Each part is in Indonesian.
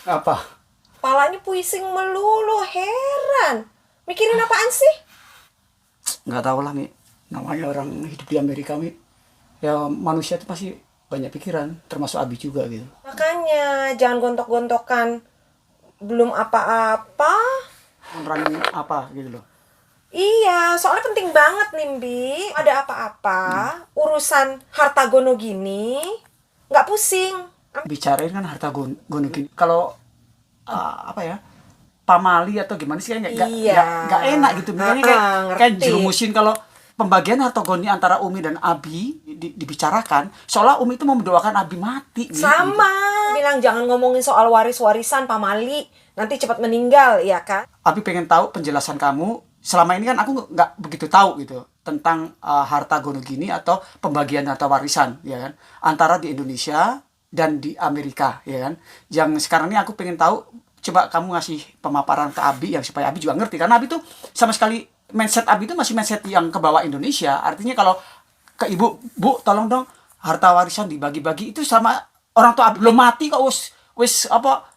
Apa? Palanya pusing melulu, heran. Mikirin apaan sih? Nggak tahu lah, Mi. Namanya orang hidup di Amerika, Mi. Ya manusia itu pasti banyak pikiran, termasuk Abi juga gitu. Makanya jangan gontok-gontokan. Belum apa-apa. Running apa gitu loh. Iya, soalnya penting banget nih, Bi. Ada apa-apa, urusan harta gono gini, nggak pusing. Bicarain kan harta gono gini. Kalau apa ya? Pamali atau gimana sih kayak Iya. nggak enak gitu. Makanya kayak Ngerti. jerumusin kalau pembagian harta gono antara Umi dan Abi dibicarakan, seolah Umi itu mau mendoakan Abi mati. Mi. Sama. Bilang jangan ngomongin soal waris-warisan pamali, nanti cepat meninggal, ya kan? Abi pengen tahu penjelasan kamu. Selama ini kan aku nggak begitu tahu gitu tentang harta gono gini atau pembagian harta warisan, ya kan, antara di Indonesia dan di Amerika, ya kan. Yang sekarang ini aku pengen tahu, coba kamu ngasih pemaparan ke Abi yang supaya Abi juga ngerti, karena Abi tuh sama sekali mindset Abi itu masih mindset yang ke bawah Indonesia. Artinya kalau ke ibu, Bu, tolong dong harta warisan dibagi-bagi, itu sama orang tua Abi belum mati kok wis apa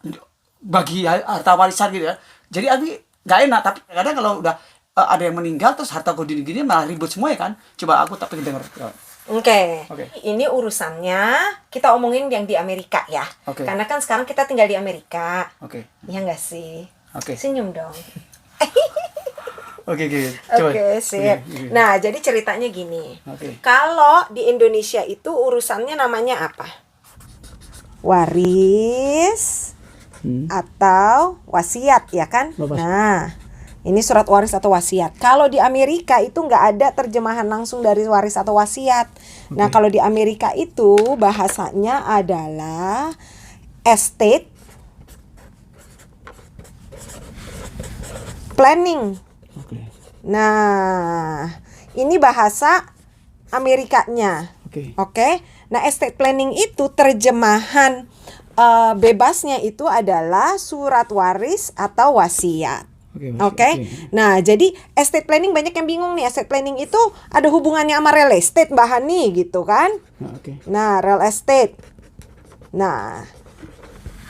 bagi harta warisan gitu ya. Jadi Abi nggak enak, tapi kadang kalau udah ada yang meninggal terus harta kok gini-gini malah ribut semua ya kan. Coba aku tak pengen denger. Oke. Oke. Ini urusannya kita omongin yang di Amerika ya. Oke. Karena kan sekarang kita tinggal di Amerika. Oke. Iya nggak sih? Oke. Senyum dong. Oke. Coba. Oke, sip. Oke. Nah, jadi ceritanya gini. Oke. Kalau di Indonesia itu urusannya namanya apa? Waris atau wasiat, ya kan? Bapak. Nah, ini surat waris atau wasiat. Kalau di Amerika itu nggak ada terjemahan langsung dari waris atau wasiat. Nah, kalau di Amerika itu bahasanya adalah estate planning. Oke. Nah, ini bahasa Amerikanya. Oke. Oke. Nah, estate planning itu terjemahan bebasnya itu adalah surat waris atau wasiat. Oke. Nah, jadi estate planning banyak yang bingung nih. Estate planning itu ada hubungannya sama real estate, Mbak Hani, gitu kan? Oke. Nah, real estate. Nah,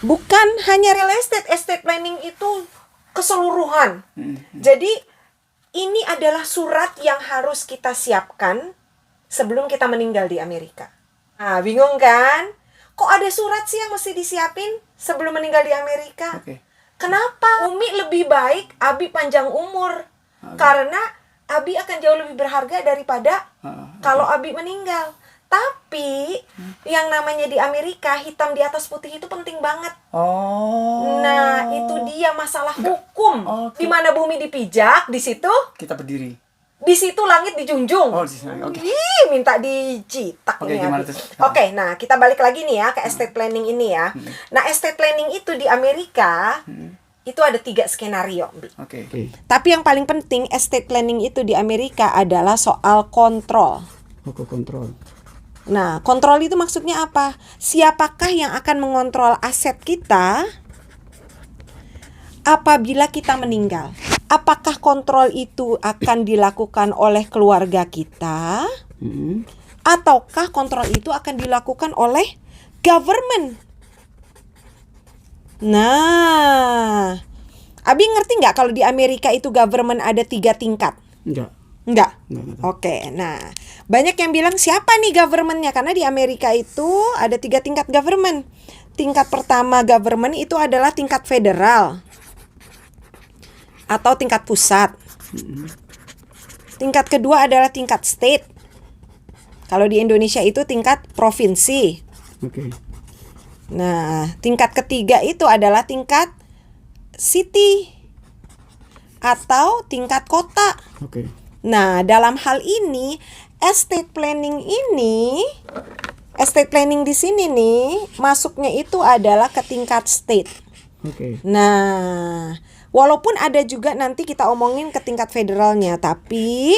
bukan hanya real estate. Estate planning itu keseluruhan. Jadi, ini adalah surat yang harus kita siapkan sebelum kita meninggal di Amerika. Nah, bingung kan? Kok ada surat sih yang mesti disiapin sebelum meninggal di Amerika? Oke. Kenapa? Umi lebih baik Abi panjang umur. Karena Abi akan jauh lebih berharga daripada kalau Abi meninggal. Tapi yang namanya di Amerika hitam di atas putih itu penting banget. Oh. Nah, itu dia masalah hukum. Oke. Di mana bumi dipijak, di situ Kita berdiri. di situ langit dijunjung. Oh, di sini. Oke. Ih, minta dicitak Oke, ini gimana Abi. tuh? Oke, nah kita balik lagi nih ya ke estate planning ini ya. Nah, estate planning itu di Amerika itu ada 3 skenario, Bi. Oke. Tapi yang paling penting estate planning itu di Amerika adalah soal kontrol. Hukum kontrol. Nah, kontrol itu maksudnya apa? Siapakah yang akan mengontrol aset kita apabila kita meninggal? Apakah kontrol itu akan dilakukan oleh keluarga kita? Ataukah kontrol itu akan dilakukan oleh government? Nah, Abi ngerti nggak kalau di Amerika itu government ada 3 tingkat? Enggak. Enggak? Enggak. Oke, nah banyak yang bilang siapa nih governmentnya? Karena di Amerika itu ada 3 tingkat government. Tingkat pertama government itu adalah tingkat federal atau tingkat pusat. Tingkat kedua adalah tingkat state. Kalau di Indonesia itu tingkat provinsi. Oke. Nah, tingkat ketiga itu adalah tingkat city atau tingkat kota. Oke. Nah, dalam hal ini estate planning di sini nih masuknya itu adalah ke tingkat state. Oke. Nah, walaupun ada juga nanti kita omongin ke tingkat federalnya, tapi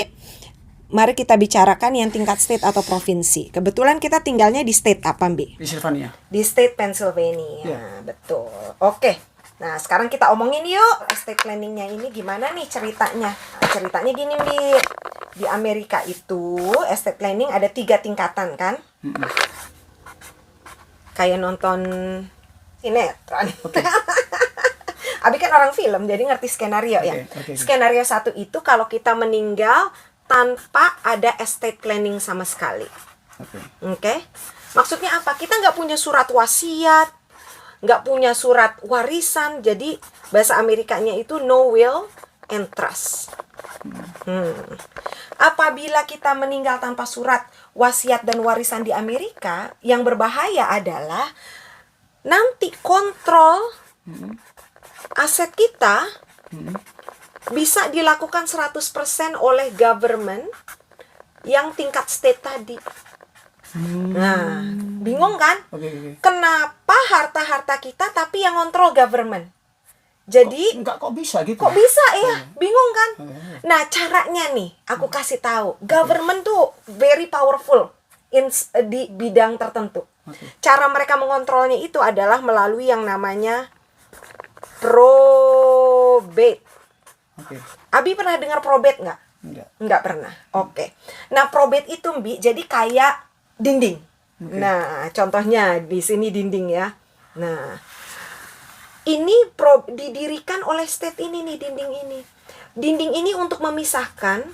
mari kita bicarakan yang tingkat state atau provinsi. Kebetulan kita tinggalnya di state apa, Mbi? Pennsylvania. Di state Pennsylvania. Ya. Betul. Oke. Nah, sekarang kita omongin yuk estate planningnya ini gimana nih ceritanya. Nah, ceritanya gini, Mbi. Di Amerika itu estate planning ada 3 tingkatan kan? Kayak nonton Sinetron. Oke. Abi kan orang film, jadi ngerti skenario ya. Oke. Skenario 1 itu kalau kita meninggal tanpa ada estate planning sama sekali. Oke. Oke? Maksudnya apa? Kita nggak punya surat wasiat, nggak punya surat warisan. Jadi bahasa Amerikanya itu no will and trust. Apabila kita meninggal tanpa surat wasiat dan warisan di Amerika, yang berbahaya adalah nanti kontrol aset kita bisa dilakukan 100% oleh government yang tingkat state tadi. Nah, bingung kan? Oke. Kenapa harta-harta kita tapi yang kontrol government? Jadi Kok bisa gitu? kok bisa ya? Bingung kan? Oke. Nah, caranya nih aku kasih tahu. Government tuh very powerful di bidang tertentu. Oke. Cara mereka mengontrolnya itu adalah melalui yang namanya probate. Oke. Abi pernah dengar probate nggak? Enggak. Nggak pernah. Oke. Nah, probate itu, Mbi, jadi kayak dinding. Nah, contohnya di sini dinding ya. Nah, ini didirikan oleh state ini nih, dinding ini. Dinding ini untuk memisahkan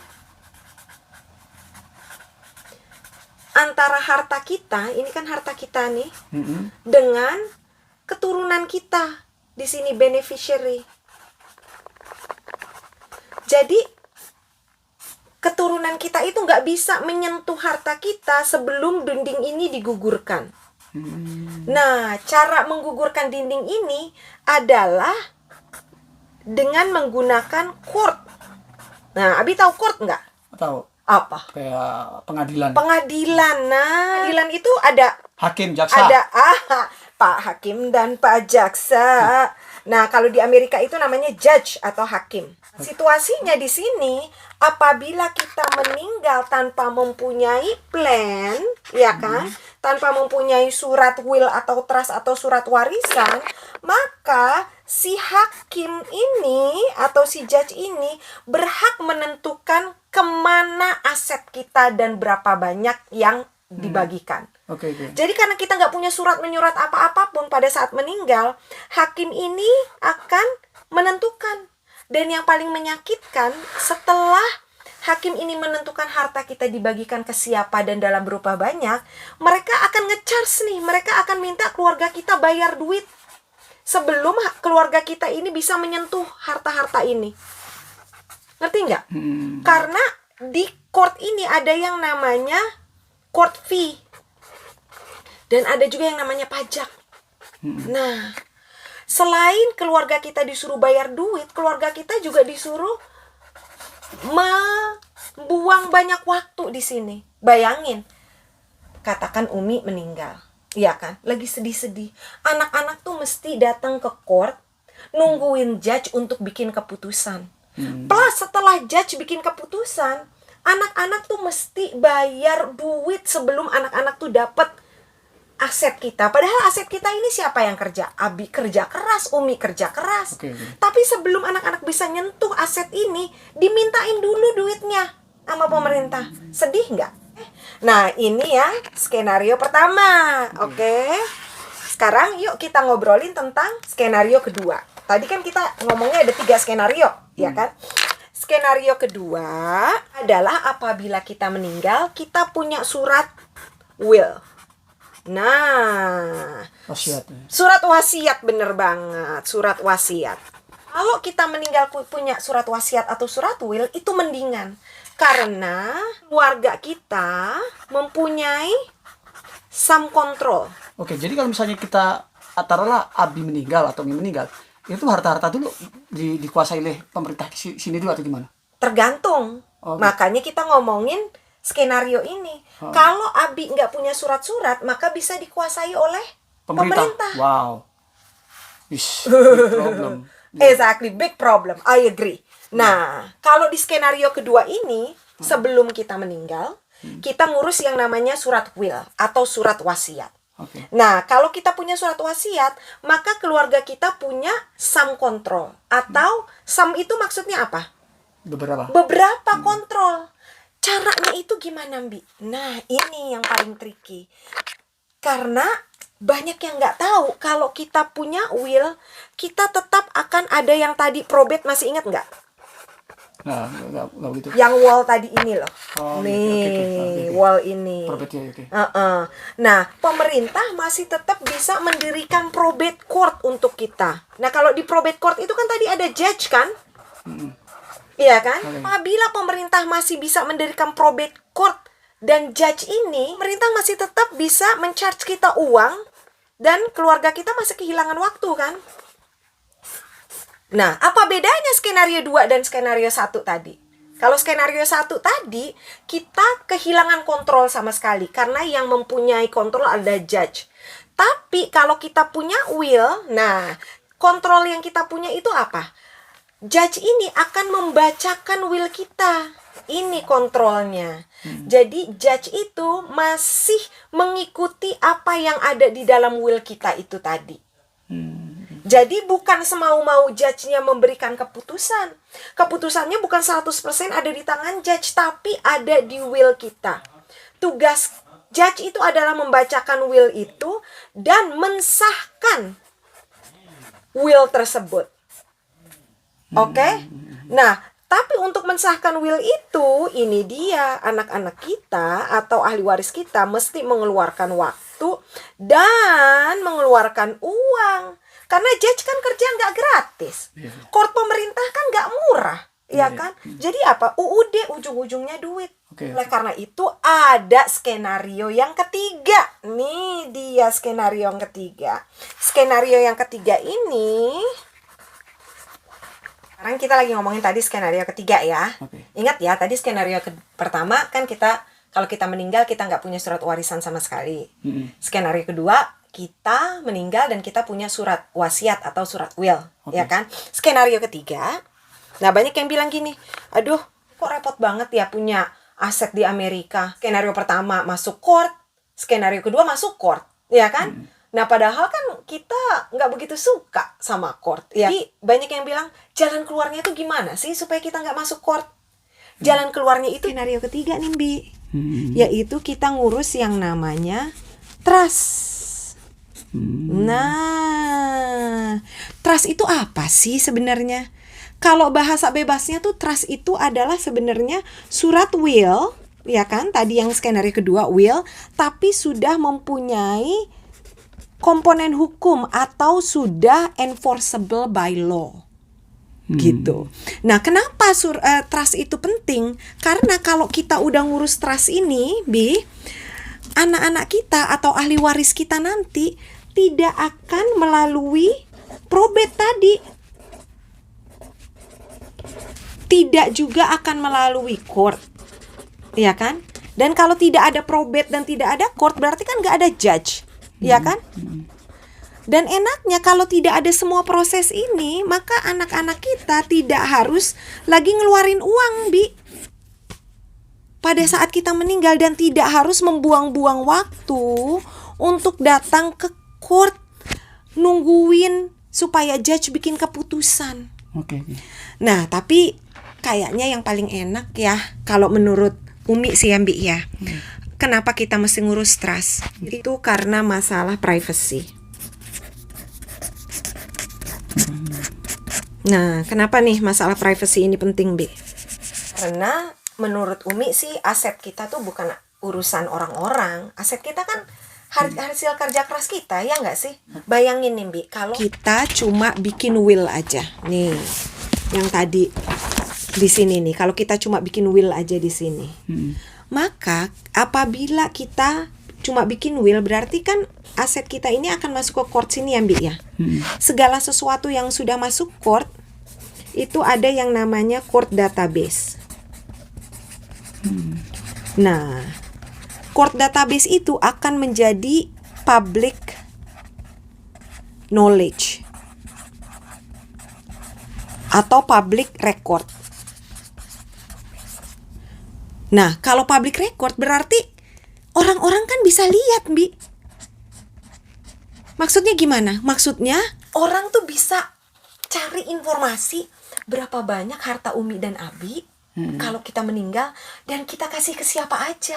antara harta kita, ini kan harta kita nih, dengan keturunan kita. Di sini beneficiary. Jadi keturunan kita itu nggak bisa menyentuh harta kita sebelum dinding ini digugurkan. Nah, cara menggugurkan dinding ini adalah dengan menggunakan court. Nah, Abi tahu court nggak? Tahu. Apa? Kayak pengadilan. Pengadilan. Nah, pengadilan itu ada Hakim, jaksa. ada Pak Hakim dan Pak Jaksa. Nah, kalau di Amerika itu namanya judge atau hakim. Situasinya di sini, apabila kita meninggal tanpa mempunyai plan, ya kan? Tanpa mempunyai surat will atau trust atau surat warisan, maka si hakim ini atau si judge ini berhak menentukan kemana aset kita dan berapa banyak yang dibagikan. Oke. Jadi karena kita nggak punya surat menyurat apa-apapun pada saat meninggal, hakim ini akan menentukan. Dan yang paling menyakitkan, setelah hakim ini menentukan harta kita dibagikan ke siapa dan dalam berupa banyak, mereka akan nge-charge nih, mereka akan minta keluarga kita bayar duit sebelum keluarga kita ini bisa menyentuh harta-harta ini. Ngerti nggak? Karena di court ini ada yang namanya court fee. Dan ada juga yang namanya pajak. Nah, selain keluarga kita disuruh bayar duit, keluarga kita juga disuruh membuang banyak waktu di sini. Bayangin, katakan Umi meninggal, iya kan? Lagi sedih-sedih. Anak-anak tuh mesti datang ke court, nungguin judge untuk bikin keputusan. Plus setelah judge bikin keputusan, anak-anak tuh mesti bayar duit sebelum anak-anak tuh dapat aset kita. Padahal aset kita ini siapa yang kerja? Abi kerja keras, Umi kerja keras. Oke. Tapi sebelum anak-anak bisa nyentuh aset ini, dimintain dulu duitnya sama pemerintah. Sedih nggak? Nah, ini ya skenario pertama. Oke. Sekarang yuk kita ngobrolin tentang skenario kedua. Tadi kan kita ngomongnya ada 3 skenario, ya kan? Skenario kedua adalah apabila kita meninggal, kita punya surat will. Nah, Wasiat. surat wasiat, bener banget, surat wasiat. Kalau kita meninggal punya surat wasiat atau surat will, itu mendingan. Karena keluarga kita mempunyai some control. Oke, jadi kalau misalnya kita taruhlah Abi meninggal atau Umi meninggal, itu harta-harta dulu dikuasai oleh pemerintah sini dulu atau gimana? Tergantung. Oke. Makanya kita ngomongin skenario ini. Kalau Abi nggak punya surat-surat, maka bisa dikuasai oleh pemerintah. Wow. Big problem. Exactly, big problem. I agree. Nah, kalau di skenario kedua ini, sebelum kita meninggal, kita ngurus yang namanya surat will atau surat wasiat. Oke. Nah, kalau kita punya surat wasiat, maka keluarga kita punya some control. Atau some itu maksudnya apa? Beberapa kontrol. Caranya itu gimana, Mbi? Nah, ini yang paling tricky. Karena banyak yang nggak tahu kalau kita punya will, kita tetap akan ada yang tadi probate, masih ingat nggak? Nggak begitu. Yang wall tadi ini loh. Oh, nih, oke. wall ini. Probate ya, oke. Nah, pemerintah masih tetap bisa mendirikan probate court untuk kita. Nah, kalau di probate court itu kan tadi ada judge kan? Iya kan? Oke. Apabila pemerintah masih bisa mendirikan probate court dan judge ini, pemerintah masih tetap bisa men-charge kita uang dan keluarga kita masih kehilangan waktu kan? Nah, apa bedanya skenario 2 dan skenario 1 tadi? Kalau skenario 1 tadi, kita kehilangan kontrol sama sekali karena yang mempunyai kontrol ada judge. Tapi kalau kita punya will, nah, kontrol yang kita punya itu apa? Judge ini akan membacakan will kita. Ini kontrolnya. Jadi judge itu masih mengikuti apa yang ada di dalam will kita itu tadi. Jadi bukan semau-mau judge-nya memberikan keputusan. Keputusannya bukan 100% ada di tangan judge, tapi ada di will kita. Tugas judge itu adalah membacakan will itu dan mensahkan will tersebut. Oke? Nah, tapi untuk mensahkan will itu, ini dia, anak-anak kita atau ahli waris kita mesti mengeluarkan waktu dan mengeluarkan uang. Karena judge kan kerja nggak gratis. Court pemerintah kan nggak murah, ya kan? Jadi apa? UUD ujung-ujungnya duit. Oleh karena itu ada skenario yang ketiga. Nih dia skenario yang ketiga. Skenario yang ketiga ini, sekarang kita lagi ngomongin tadi skenario ketiga ya. Ingat ya, tadi skenario pertama kan kita, kalau kita meninggal kita nggak punya surat warisan sama sekali. Skenario kedua, kita meninggal dan kita punya surat wasiat atau surat will, ya kan? Skenario ketiga, nah banyak yang bilang gini, aduh kok repot banget ya punya aset di Amerika. Skenario pertama masuk court, skenario kedua masuk court, ya kan? Nah padahal kan kita nggak begitu suka sama court. Jadi banyak yang bilang, jalan keluarnya itu gimana sih supaya kita nggak masuk court? Jalan keluarnya itu skenario ketiga nih Bi, yaitu kita ngurus yang namanya trust. Nah, trust itu apa sih sebenarnya? Kalau bahasa bebasnya tuh trust itu adalah sebenarnya surat will, ya kan? Tadi yang skenario kedua will, tapi sudah mempunyai komponen hukum atau sudah enforceable by law. Gitu. Nah, kenapa trust itu penting? Karena kalau kita udah ngurus trust ini, Bi, anak-anak kita atau ahli waris kita nanti tidak akan melalui probate tadi. Tidak juga akan melalui court. Ya kan? Dan kalau tidak ada probate dan tidak ada court, berarti kan nggak ada judge. Ya kan? Dan enaknya kalau tidak ada semua proses ini, maka anak-anak kita tidak harus lagi ngeluarin uang, Bi, pada saat kita meninggal, dan tidak harus membuang-buang waktu untuk datang ke court nungguin supaya judge bikin keputusan. Nah, tapi kayaknya yang paling enak ya kalau menurut Umi sih ya, Mbak ya. Kenapa kita mesti ngurus trust? Itu karena masalah privacy. Nah, kenapa nih masalah privacy ini penting, Bi? Karena menurut Umi sih aset kita tuh bukan urusan orang-orang. Aset kita kan hasil kerja keras kita, ya nggak sih? Bayangin nih, Bi, kalau kita cuma bikin will aja. Nih, yang tadi di sini nih, kalau kita cuma bikin will aja di sini. Maka apabila kita cuma bikin will, berarti kan aset kita ini akan masuk ke court sini ya, Bi ya. Segala sesuatu yang sudah masuk court itu ada yang namanya court database. Nah, court database itu akan menjadi public knowledge atau public record. Nah, kalau public record berarti orang-orang kan bisa lihat, Bi. Maksudnya gimana? Maksudnya orang tuh bisa cari informasi berapa banyak harta Umi dan Abi kalau kita meninggal, dan kita kasih ke siapa aja.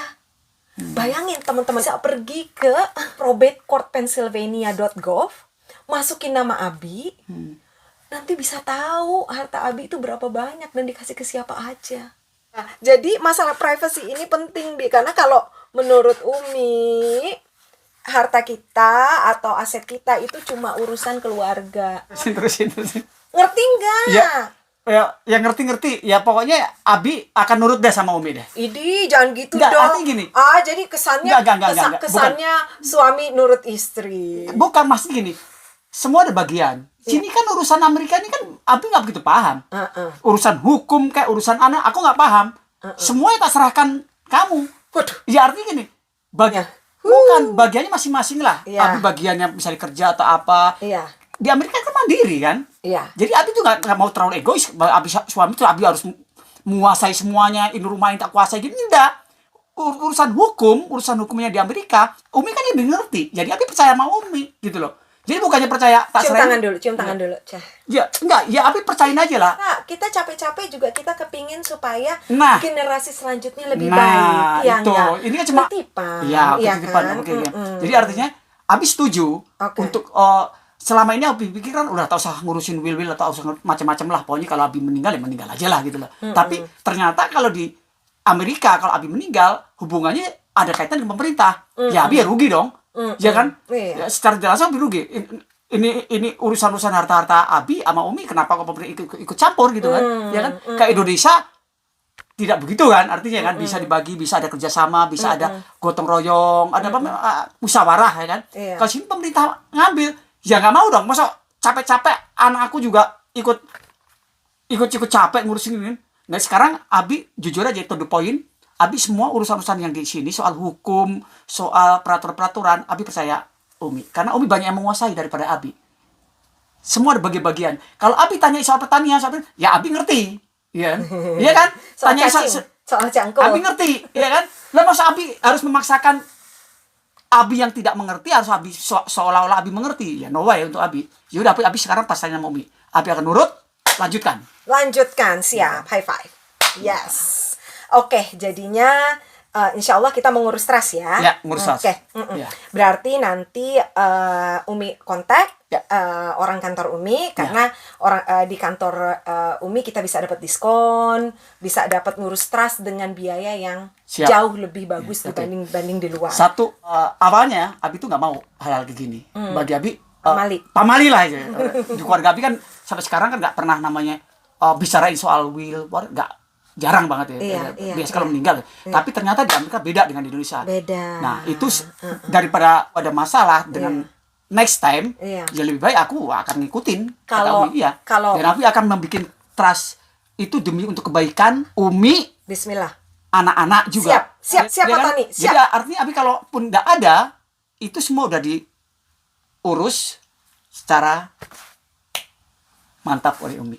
Bayangin teman-teman bisa pergi ke probatecourtpennsylvania.gov, masukin nama Abi, nanti bisa tahu harta Abi itu berapa banyak dan dikasih ke siapa aja. Nah, jadi masalah privacy ini penting, Bi, karena kalau menurut Umi, harta kita atau aset kita itu cuma urusan keluarga. Terusin. Ngerti nggak? Ya ngerti. Ya pokoknya Abi akan nurut deh sama Umi deh. Idi, jangan gitu Nggak, dong. artinya gini. Jadi kesannya Nggak. kesannya suami nurut istri. Bukan, maksud gini. Semua ada bagian. Sini kan urusan Amerika ini kan Abi nggak begitu paham. Urusan hukum kayak urusan anak, aku nggak paham. Semuanya tak serahkan kamu. Waduh. Ya artinya gini. Bukan, bagiannya masing-masing lah. Iya. Abi bagiannya misalnya kerja atau apa. Iya. Di Amerika kan mandiri kan. Iya. Jadi Abi tuh nggak mau terlalu egois. Abi suami tuh Abi harus menguasai semuanya. Ini rumah yang tak kuasai gitu. Enggak. Urusan hukumnya di Amerika, Umi kan lebih ngerti. Jadi Abi percaya sama Umi gitu loh. Jadi bukannya percaya tak Cium serahin. tangan dulu. Cah. Ya enggak, ya Abi percayain aja lah. Nah, kita capek-capek juga kita kepingin supaya Nah. generasi selanjutnya lebih baik. Ya, itu. enggak? Ini kan cuma Ketipan. Iya, Iya ketipan. kan? Oke. Jadi artinya Abi setuju untuk selama ini Abi pikir kan udah tak usah ngurusin will atau usah macam-macam lah. Pokoknya kalau Abi meninggal ya meninggal aja lah gitu lah. Tapi ternyata kalau di Amerika kalau Abi meninggal hubungannya ada kaitan dengan pemerintah. Ya Abi ya rugi dong. Ya kan? Iya. Ya, secara jelas Abi rugi. Ini urusan harta-harta Abi sama Umi, kenapa kok pemerintah ikut campur gitu kan? Ya kan? Kayak Indonesia tidak begitu kan? Artinya kan bisa dibagi, bisa ada kerjasama, bisa ada gotong royong, ada musyawarah ya kan? Iya. Kalau sini pemerintah ngambil, ya nggak mau dong. Masa capek-capek anak aku juga ikut capek ngurusin ini. Nah sekarang Abi jujur aja to the point, Abi semua urusan-urusan yang di sini soal hukum, soal peraturan-peraturan, Abi percaya Umi. Karena Umi banyak yang menguasai daripada Abi. Semua ada bagian-bagian. Kalau Abi tanya soal pertanian, ya Abi ngerti. Iya kan? Soal Tanya cacing, soal cangkul. Abi ngerti, ya kan? Lah masa Abi harus memaksakan Abi yang tidak mengerti harus Abi seolah-olah Abi mengerti. Ya no way untuk Abi. Ya udah Abi sekarang pas tanya sama Umi. Abi akan nurut, lanjutkan, siap. High five. Yes. Oke, jadinya insya Allah kita mengurus trust ya. Ya, ngurus trust. Oke. Ya. Berarti nanti Umi kontak orang kantor Umi karena di kantor Umi kita bisa dapat diskon, bisa dapat ngurus trust dengan biaya yang Siap. jauh lebih bagus dibanding di luar. Satu, awalnya Abi tuh nggak mau hal-hal kayak gini. Bagi Abi, pamali lah aja. Di keluarga Abi kan sampai sekarang kan nggak pernah namanya bicarain soal will, nggak. Jarang banget ya. Biasa kalau meninggal. Tapi ternyata di Amerika beda dengan di Indonesia. Beda. Nah, itu daripada ada masalah dengan next time, ya lebih baik aku akan ngikutin kalau dan aku akan membuat trust itu demi untuk kebaikan Umi, Bismillah, anak-anak juga. Siap Pak Tony. Jadi artinya Abi kalaupun nggak ada, itu semua udah diurus secara mantap oleh Umi.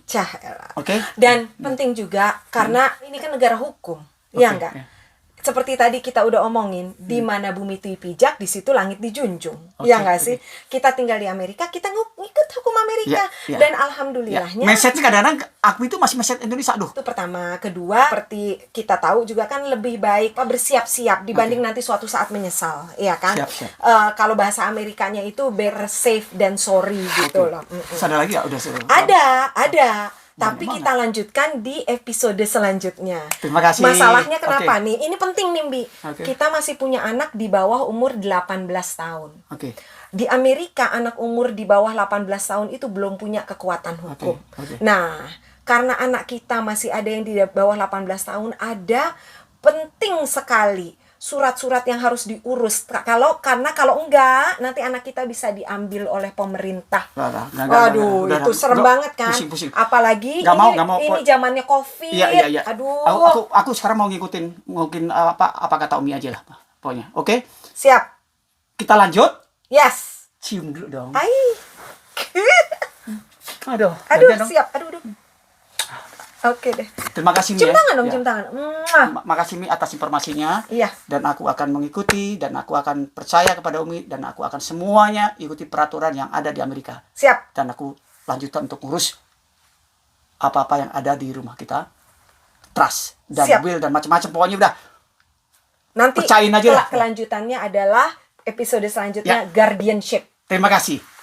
Oke. Dan penting juga karena ini kan negara hukum, ya enggak? Seperti tadi kita udah omongin, di mana bumi itu dipijak, di situ langit dijunjung. Ya enggak sih? Kita tinggal di Amerika, kita ngikut hukum Amerika. Dan alhamdulillahnya. Mindsetnya kadang-kadang aku itu masih mindset Indonesia. Aduh. Itu pertama. Kedua, seperti kita tahu juga kan lebih baik bersiap-siap dibanding nanti suatu saat menyesal. Iya kan? Siap. Kalau bahasa Amerikanya itu bear safe dan sorry gitu loh. Ada lagi ya? Udah. Ada. Tapi kita lanjutkan di episode selanjutnya. Terima kasih. Masalahnya kenapa nih? Ini penting nih, Bi. Okay. Kita masih punya anak di bawah umur 18 tahun. Oke. Di Amerika, anak umur di bawah 18 tahun itu belum punya kekuatan hukum. Okay. Nah, karena anak kita masih ada yang di bawah 18 tahun, ada penting sekali surat-surat yang harus diurus. Karena kalau enggak, nanti anak kita bisa diambil oleh pemerintah. Waduh, itu serem banget kan? Pusing. Apalagi gak mau. ini zamannya COVID. Iya. Aduh. Aku sekarang mau ngikutin apa kata Umi aja lah. Pokoknya. Oke? Siap. Kita lanjut. Yes. Cium dulu dong. Aduh, siap. Aduh. Oke deh. Terima kasih Mi. Cium tangan dong, cium tangan. Makasih Mi atas informasinya. Iya. Dan aku akan mengikuti dan aku akan percaya kepada Umi dan aku akan semuanya ikuti peraturan yang ada di Amerika. Siap. Dan aku lanjutkan untuk ngurus apa-apa yang ada di rumah kita. Trust dan will dan macam-macam. Pokoknya udah Nanti percayain aja lah. kelanjutannya adalah episode selanjutnya guardianship. Terima kasih.